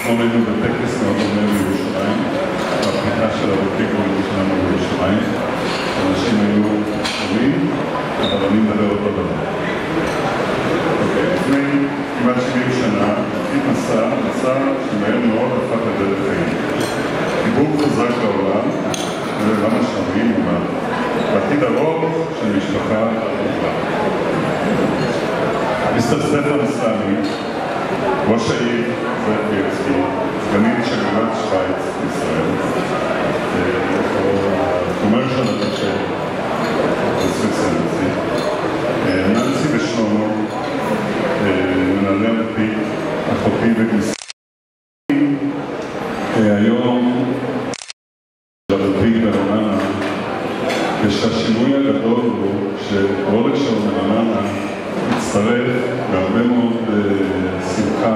אתמול היינו בטקס מאוד דומה בירושלים, בפתיחה של הבוטיקות שלנו בירושלים. אנשים היו טובים, אבל אני מדבר אותו דבר. לפני כמעט 70 שנה, התחיל מסע שמהר מאוד הפך לדרך חיים. חיבור חזק לעולם, ולמה שומעים, אבל בעתיד ארוך של משפחה ארוכה. מיסטר סטפן סאמי, ראש העיר זאב בילסקי, סגנית שגרירת שווייץ בישראל, commercial attaché בסוויס אמבסי, ננסי ושלמה, מנהלי המפיק, אחותי וגיסי. היום לדוד ברעננה, ושהשינוי הגדול הוא שרולקס של ברעננה מצטרף בהרבה מאוד שמחה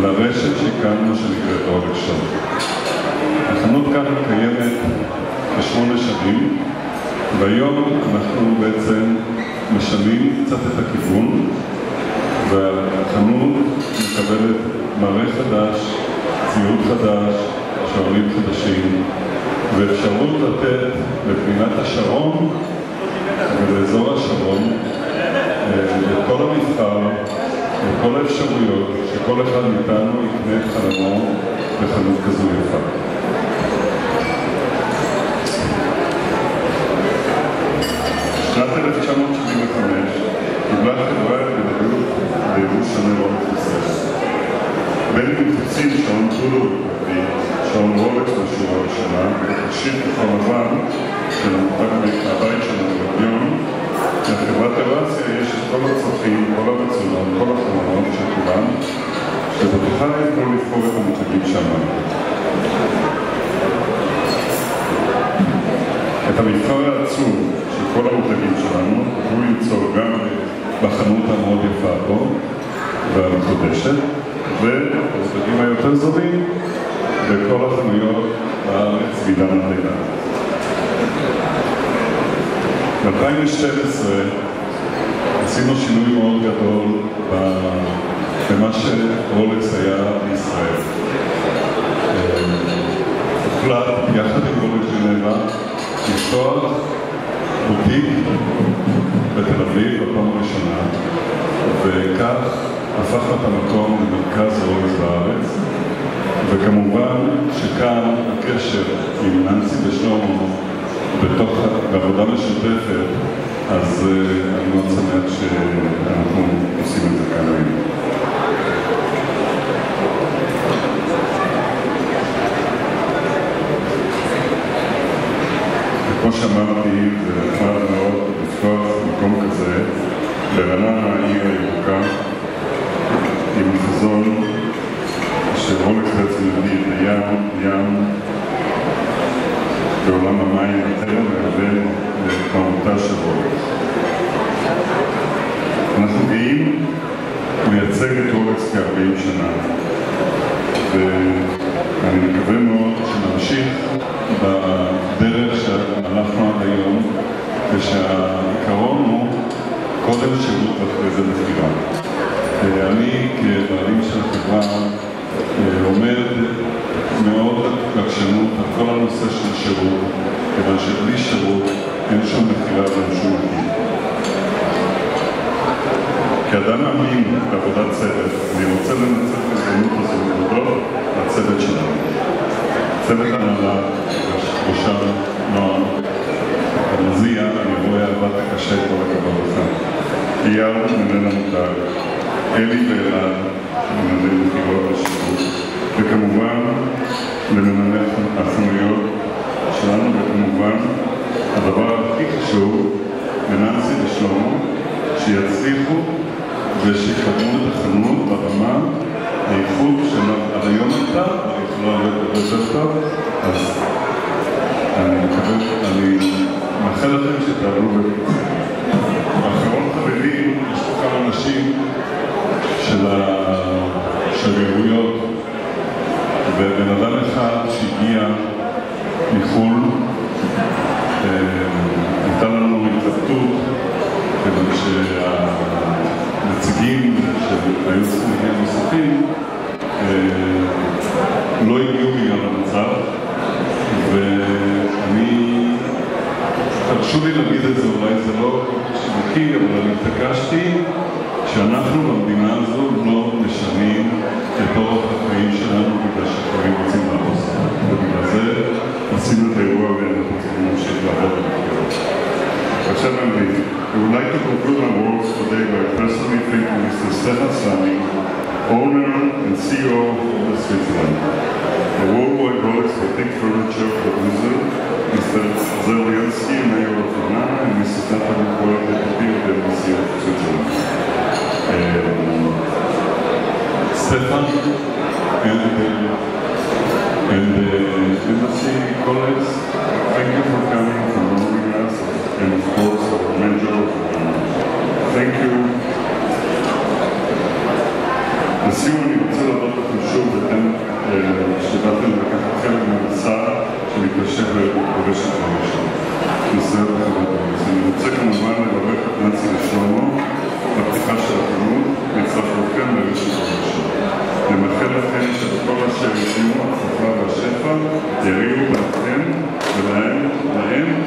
לרשת שהקמנו שנקראת רולקס של. החנות כאן קיימת ב8 שנים, והיום אנחנו בעצם משנים קצת את הכיוון, והחנות מקבלת מראה חדש, ציוד חדש, שעונים חדשים, ואפשרות לתת לפנינת השרון ולאזור השרון את כל המבחר, את כל האפשרויות שכל אחד מאיתנו יקנה את חלמו בחנות כזו יפה. בשנת 1975 קיבלה חברה את בלעדיות לייבוא שני רולקס בישראל. בין אם תוציא שעון טודו שעון רולקס בשורה הראשונה, ותקשיב כחול לבן של הבית שלנו בדיון, לחברת טרסיה יש את כל הצרכים, כל הרצונות, כל החלומות של כולם, שבתוכה יכולו לבחור את המותגים שם. את המבחר העצום של כל המותגים שלנו, הוא ימצוא גם בחנות המאוד יפה פה והמחודשת, והמותגים היותר זולים בכל החנויות בארץ בעידן הלילה. ב-2012 עשינו שינוי מאוד גדול במה שרולקס היה בישראל. הוחלט יחד עם רולקס ג'נבה לפתוח בוטיק בתל אביב בפעם הראשונה, וכך הפך את המקום למרכז רולקס בארץ. וכמובן שכאן הקשר עם ננסי ושלמה בתוך בעבודה משותפת, אז אני מאוד שמח שאנחנו עושים את זה כאן היום. כמו שאמרתי, זה נחמד מאוד לפתוח מקום כזה ברעננה, העיר הירוקה, עם חזון שרולקס בעצם מביא את הים בעולם המים הטבע מהווה לתנועותה של רולקס. אנחנו גאים לייצג את רולקס כ-40 שנה, ואני מקווה מאוד שנמשיך בדרך שהלכנו עד היום, ושהעיקרון הוא קודם שירות ואחרי זה מחירה. אני כבעלים של החברה עומד מאוד בקשנות על כל הנושא של שירות, כיוון שבלי שירות אין שום מחירה ואין שום מחיר. כאדם מאמין בעבודת צוות, אני רוצה לנצל את ההזדמנות הזו ולהודות לצוות שלנו. צוות הנהלה, ראשם נועם, מזיע, אני רואה עבדת הקשה כל הכבוד לך. אייל, מנהל המותג, אלי ואלעד, מנהלי מכירות ושירות, וכמובן למנהלי החנויות שלנו, וכמובן הדבר הכי חשוב, ננסי ושלמה, שיצליחו ושיקדמו את החנות ברמה האיכות שלנו עד היום הייתה, יכולה להיות יותר טוב, אז אני מאחל לכם שתעלו בקצה. באחרון חברים, יש פה כמה אנשים של השגרירויות, ובן אדם אחד שהגיע מחו"ל, הייתה לנו התלבטות, כיוון שהנציגים שהיו צריכים להגיע נוספים נמצאת לנו כל הדקטים בנשיאות סוויצרלנד. Stefan and the embassy colleagues, thank you for coming, for knowing us, and of course our major, thank you. לסיום אני רוצה להודות לכם שוב אתם שבאתם לקחת חלק מהמסע שמתמשך ברשת חמישה. ישראל וחברת המסע. אני רוצה כמובן לברך את נצי לשלמה בפתיחה של החנות והצטרפותכם לרשת חמישה. אני מאחל לכם שבכל אשר ישימו הצלחה והשפע יריעו לכם ולהם